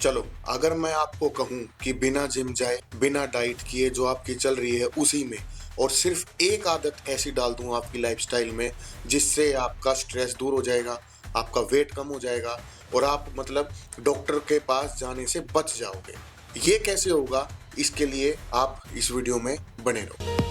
चलो, अगर मैं आपको कहूँ कि बिना जिम जाए, बिना डाइट किए जो आपकी चल रही है उसी में, और सिर्फ एक आदत ऐसी डाल दूँ आपकी लाइफ़स्टाइल में जिससे आपका स्ट्रेस दूर हो जाएगा, आपका वेट कम हो जाएगा और आप मतलब डॉक्टर के पास जाने से बच जाओगे। ये कैसे होगा? इसके लिए आप इस वीडियो में बने रहो।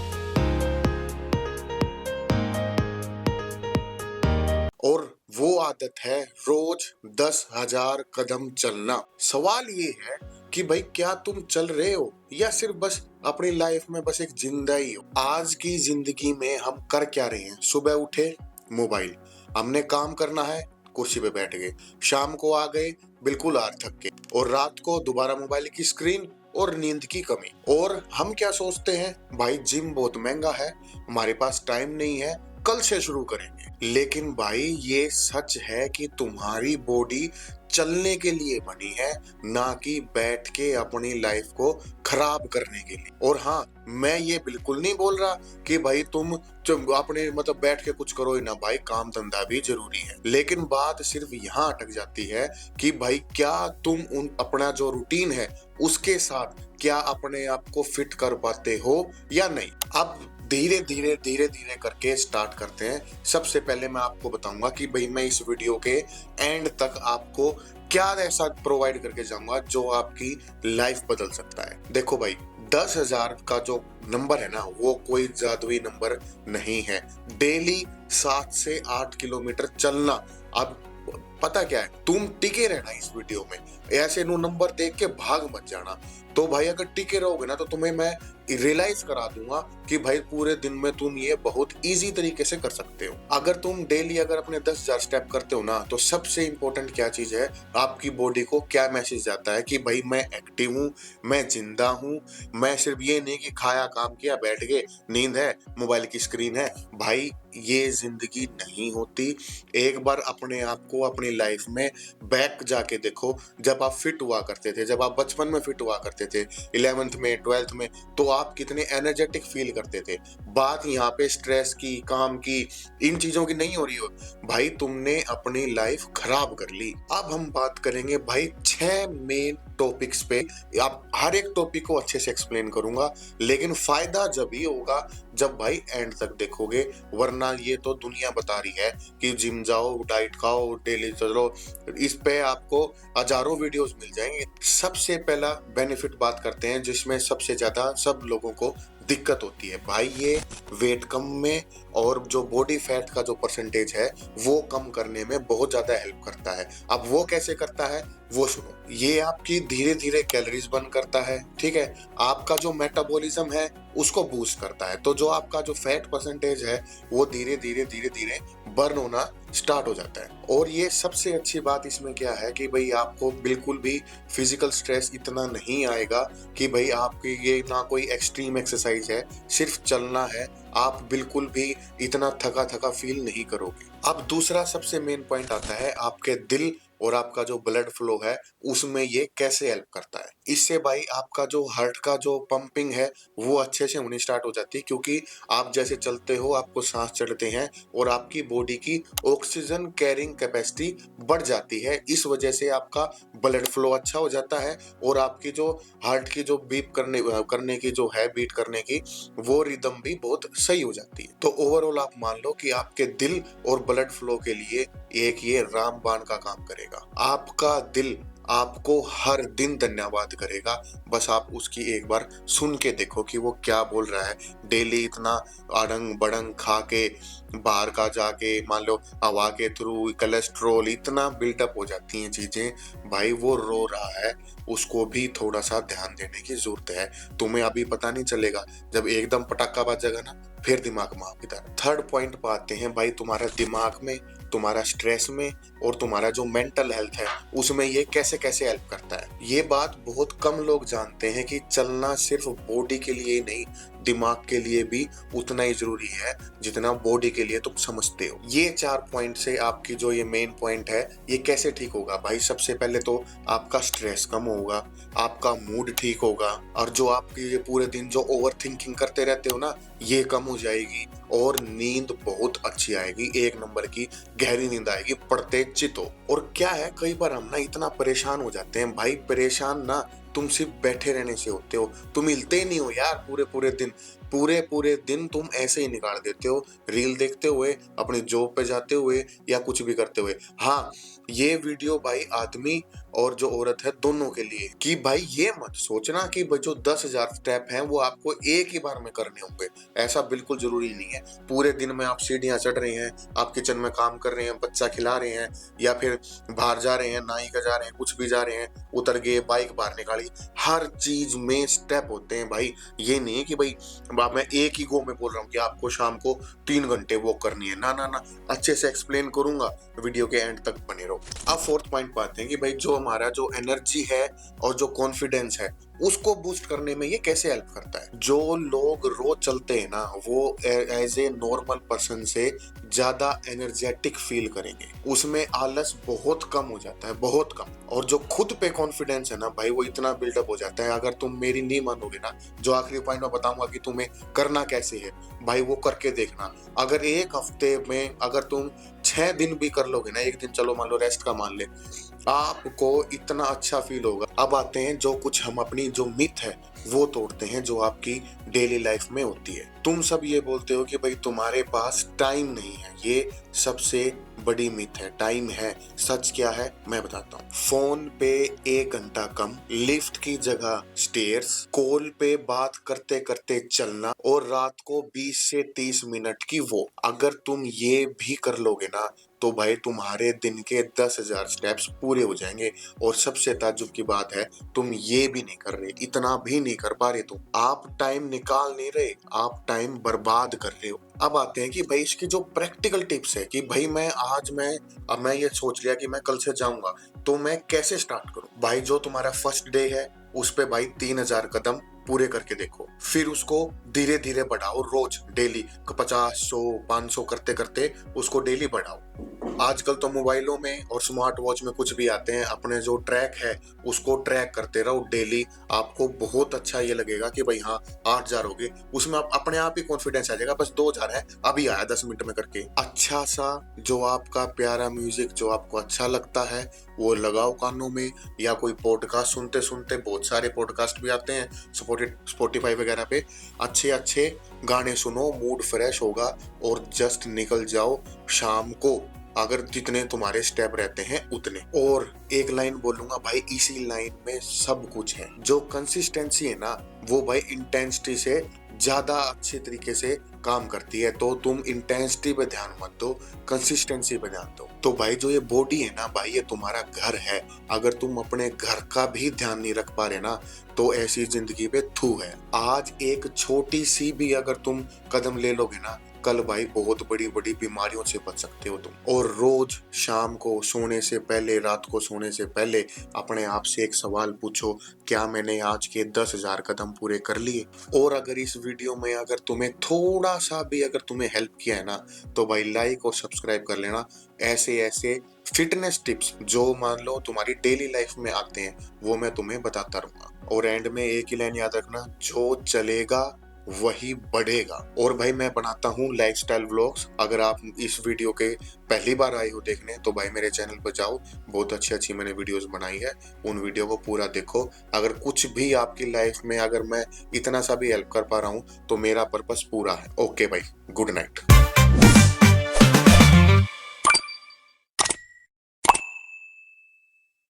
और वो आदत है रोज 10,000 कदम चलना। सवाल ये है कि भाई क्या तुम चल रहे हो या सिर्फ बस अपनी लाइफ में बस एक जिंदा ही हो? आज की जिंदगी में हम कर क्या रहे हैं? सुबह उठे, मोबाइल, हमने काम करना है, कुर्सी पे बैठ गए, शाम को आ गए, बिल्कुल हार थक के, और रात को दोबारा मोबाइल की स्क्रीन और नींद की कमी। और हम क्या सोचते हैं, भाई जिम बहुत महंगा है, हमारे पास टाइम नहीं है, कल से शुरू करेंगे। लेकिन भाई ये सच है कि तुम्हारी बॉडी चलने के लिए बनी है, ना कि बैठ के अपनी लाइफ को खराब करने के लिए। और हाँ, मैं ये बिल्कुल नहीं बोल रहा कि भाई तुम अपने मतलब बैठ के कुछ करो ही ना, भाई काम धंधा भी जरूरी है। लेकिन बात सिर्फ यहाँ अटक जाती है कि भाई क्या तुम उन अपना जो रूटीन है उसके साथ क्या अपने आप को फिट कर पाते हो या नहीं। अब धीरे धीरे करके स्टार्ट करते हैं। सबसे पहले मैं आपको बताऊंगा कि भाई मैं इस वीडियो के एंड तक आपको क्या ऐसा प्रोवाइड करके जाऊंगा जो आपकी लाइफ बदल सकता है। देखो भाई, 10,000 का जो नंबर है ना, वो कोई जादुई नंबर नहीं है। डेली 7 से 8 किलोमीटर चलना। अब पता क्या है, तुम टिके रहना इस वीडियो में, ऐसे नो नंबर देख के भाग मत जाना। तो भाई अगर टिके रहोगे ना तो तुम्हें मैं रियलाइज करा दूंगा कि भाई पूरे दिन में तुम ये बहुत इजी तरीके से कर सकते हो। अगर तुम डेली अगर अपने 10,000 स्टेप करते हो ना, तो सबसे इंपॉर्टेंट क्या चीज है, आपकी बॉडी को क्या मैसेज जाता है कि भाई मैं एक्टिव हूँ, मैं जिंदा हूँ, मैं सिर्फ ये नहीं कि खाया, काम किया, बैठ गए, नींद है, मोबाइल की स्क्रीन है। भाई ये जिंदगी नहीं होती। एक बार अपने आप को अपनी लाइफ में बैक जाके देखो, जब आप फिट हुआ करते थे, जब आप बचपन में फिट हुआ करते थे, 11th में, 12th में, तो आप कितने एनर्जेटिक फील करते थे। बात यहाँ पे स्ट्रेस की, काम की, इन चीजों की नहीं हो रही हो, भाई तुमने अपनी लाइफ खराब कर ली। अब हम बात करेंगे भाई 6 मेन टॉपिक्स पे। आप हर एक टॉपिक को अच्छे से एक्सप्लेन करूंगा, लेकिन फायदा जब ही होगा जब भाई एंड तक देखोगे। वरना ये तो दुनिया बता रही है कि जिम जाओ, डाइट खाओ, डेली चलो, इस पे आपको हजारों वीडियोस मिल जाएंगे। सबसे पहला बेनिफिट बात करते हैं जिसमें सबसे ज्यादा सब लोगों को दिक्कत होती है। भाई ये वेट कम में और जो बॉडी फैट का जो परसेंटेज है वो कम करने में बहुत ज्यादा हेल्प करता है। अब वो कैसे करता है वो सुनो। ये आपकी धीरे धीरे कैलोरीज बर्न करता है, ठीक है, आपका जो मेटाबॉलिज्म है उसको बूस्ट करता है। तो जो आपका जो फैट परसेंटेज है वो धीरे धीरे बर्न होना स्टार्ट हो जाता है। और ये सबसे अच्छी बात इसमें क्या है कि भाई आपको बिल्कुल भी फिजिकल स्ट्रेस इतना नहीं आएगा कि भाई आपकी ये ना कोई एक्सट्रीम एक्सरसाइज है, सिर्फ चलना है, आप बिल्कुल भी इतना थका थका फील नहीं करोगे। अब दूसरा सबसे मेन पॉइंट आता है आपके दिल और आपका जो ब्लड फ्लो है उसमें ये कैसे हेल्प करता है। इससे भाई आपका जो हार्ट का जो पंपिंग है वो अच्छे से होनी स्टार्ट हो जाती है, क्योंकि आप जैसे चलते हो आपको सांस चढ़ते हैं और आपकी बॉडी की ऑक्सीजन कैरिंग कैपेसिटी बढ़ जाती है। इस वजह से आपका ब्लड फ्लो अच्छा हो जाता है और आपकी जो हार्ट की जो बीट करने की जो है, बीट करने की वो रिदम भी बहुत सही हो जाती है। तो ओवरऑल आप मान लो कि आपके दिल और ब्लड फ्लो के लिए एक ये रामबाण का काम करेगा। आपका दिल आपको हर दिन धन्यवाद करेगा। बस आप उसकी एक बार सुन के देखो कि वो क्या बोल रहा है। डेली इतना अड़ंग बड़ंग खा के, बाहर का जाके मान लो हवा के थ्रू कोलेस्ट्रॉल इतना बिल्टअप हो जाती हैं चीजें, भाई वो रो रहा है, उसको भी थोड़ा सा ध्यान देने की जरूरत है। तुम्हें अभी पता नहीं चलेगा, जब एकदम पटाखा बजेगा ना फिर दिमाग में आप इधर। थर्ड पॉइंट पे आते हैं भाई, तुम्हारा दिमाग में, तुम्हारा स्ट्रेस में और तुम्हारा जो मेंटल हेल्थ है उसमें ये कैसे कैसे हेल्प करता है। ये बात बहुत कम लोग जानते हैं कि चलना सिर्फ बॉडी के लिए नहीं, दिमाग के लिए भी उतना ही जरूरी है जितना बॉडी के लिए तुम समझते हो। ये 4 पॉइंट से आपकी जो ये मेन पॉइंट है ये कैसे ठीक होगा भाई। सबसे पहले तो आपका स्ट्रेस कम होगा, आपका मूड ठीक होगा, और जो आपकी ये पूरे दिन जो ओवर थिंकिंग करते रहते हो ना ये कम हो जाएगी। और नींद बहुत अच्छी आएगी, एक नंबर की गहरी नींद आएगी, पढ़ते चित हो। और क्या है, कई बार हम ना इतना परेशान हो जाते हैं भाई, परेशान ना तुम सिर्फ बैठे रहने से होते हो, तुम हिलते ही नहीं हो यार पूरे पूरे दिन, पूरे पूरे दिन तुम ऐसे ही निकाल देते हो, रील देखते हुए, अपनी जॉब पे जाते हुए या कुछ भी करते हुए। हाँ, ये वीडियो भाई आदमी और जो औरत है दोनों के लिए, कि भाई ये मत सोचना कि भाई जो 10,000 स्टेप हैं वो आपको एक ही बार में करने होंगे, ऐसा बिल्कुल जरूरी नहीं है। पूरे दिन में आप सीढ़ियां चढ़ रहे हैं, आप किचन में काम कर रहे हैं, बच्चा खिला रहे हैं, या फिर बाहर जा रहे हैं, नाई का जा रहे हैं, कुछ भी जा रहे हैं, उतर गए, बाइक बाहर निकाली, हर चीज में स्टेप होते हैं भाई। ये नहीं है कि भाई मैं एक ही गो में बोल रहा हूँ कि आपको शाम को 3 घंटे वॉक करनी है, ना ना ना, अच्छे से एक्सप्लेन करूंगा, वीडियो के एंड तक बने रहो। अब फोर्थ पॉइंट पे आते हैं कि भाई जो हमारा जो एनर्जी है और जो कॉन्फिडेंस है उसको बूस्ट करने में ये कैसे हेल्प करता है। जो लोग रोज चलते हैं ना वो एज ए नॉर्मल पर्सन से ज्यादा एनर्जेटिक फील करेंगे, उसमें आलस बहुत कम हो जाता है, बहुत कम। और जो खुद पे कॉन्फिडेंस है ना भाई वो इतना बिल्डअप हो जाता है, अगर तुम मेरी नहीं मानोगे ना, जो आखिरी पॉइंट में बताऊंगा कि तुम्हें करना कैसे है भाई, वो करके देखना। अगर एक हफ्ते में अगर तुम 6 दिन भी कर लोगे ना, एक दिन चलो मान लो रेस्ट का मान ले, आपको इतना अच्छा फील होगा। अब आते हैं जो कुछ हम अपनी जो मिथ है वो तोड़ते हैं जो आपकी डेली लाइफ में होती है। तुम सब ये बोलते हो कि भाई तुम्हारे पास टाइम नहीं है, ये सबसे बड़ी मिथ है। टाइम है, सच क्या है मैं बताता हूँ। फोन पे 1 घंटा कम, लिफ्ट की जगह स्टेयर्स, कॉल पे बात करते करते चलना, और रात को 20 से 30 मिनट की वो, अगर तुम ये भी कर लोगे ना तो भाई तुम्हारे दिन के 10,000 स्टेप्स पूरे हो जाएंगे। और सबसे ताज्जुब की बात है, तुम ये भी नहीं कर रहे, इतना भी नहीं कर पा रहे, तुम आप टाइम निकाल नहीं रहे, आप टाइम बर्बाद कर रहे हो। अब आते हैं कि भाई इसकी जो प्रैक्टिकल टिप्स है कि भाई अब मैं ये सोच लिया कि मैं कल से जाऊंगा, तो मैं कैसे स्टार्ट करूं। भाई जो तुम्हारा फर्स्ट डे है उस पे भाई 3,000 कदम पूरे करके देखो, फिर उसको धीरे धीरे बढ़ाओ, रोज डेली 50, 100, 500 करते करते उसको डेली बढ़ाओ। आजकल तो मोबाइलों में और स्मार्ट वॉच में कुछ भी आते हैं, अपने जो ट्रैक है उसको ट्रैक करते रहो डेली, आपको बहुत अच्छा ये लगेगा कि भाई हाँ 8,000 हो गए, उसमें आप अपने आप ही कॉन्फिडेंस आ जाएगा, बस 2,000 है अभी आया 10 मिनट में करके। अच्छा सा जो आपका प्यारा म्यूजिक जो आपको अच्छा लगता है वो लगाओ कानों में, या कोई पॉडकास्ट सुनते सुनते, बहुत सारे पॉडकास्ट भी आते हैं स्पॉटिफाई वगैरह पे, अच्छे अच्छे गाने सुनो, मूड फ्रेश होगा, और जस्ट निकल जाओ शाम को, अगर जितने तुम्हारे स्टेप रहते हैं उतने। और एक लाइन बोलूंगा भाई, इसी लाइन में सब कुछ है। जो कंसिस्टेंसी है ना वो भाई इंटेंसिटी से ज्यादा अच्छे तरीके से काम करती है, तो तुम इंटेंसिटी पे ध्यान मत दो, कंसिस्टेंसी पे ध्यान दो। तो भाई जो ये बॉडी है ना भाई, ये तुम्हारा घर है, अगर तुम अपने घर का भी ध्यान नहीं रख पा रहे ना तो ऐसी जिंदगी पे थू है। आज एक छोटी सी भी अगर तुम कदम ले लोगे ना, कल भाई बहुत बड़ी बड़ी बीमारियों से बच सकते हो तुम। और रोज शाम को सोने से पहले, रात को सोने से पहले अपने आप से एक सवाल पूछो, क्या मैंने आज के 10,000 कदम पूरे कर लिए। और अगर इस वीडियो में अगर तुम्हें थोड़ा सा भी अगर तुम्हें हेल्प किया है ना तो भाई लाइक और सब्सक्राइब कर लेना। ऐसे ऐसे फिटनेस टिप्स जो मान लो तुम्हारी डेली लाइफ में आते हैं वो मैं तुम्हें बताता रहूंगा। और एंड में एक ही लाइन याद रखना, जो चलेगा वही बढ़ेगा। और भाई मैं बनाता हूँ लाइफस्टाइल व्लॉग्स, अगर आप इस वीडियो के पहली बार आए हो देखने तो भाई मेरे चैनल पर जाओ, बहुत अच्छी अच्छी मैंने वीडियोस बनाई है, उन वीडियो को पूरा देखो। अगर कुछ भी आपकी लाइफ में अगर मैं इतना सा भी हेल्प कर पा रहा हूँ तो मेरा पर्पस पूरा है। ओके भाई, गुड नाइट।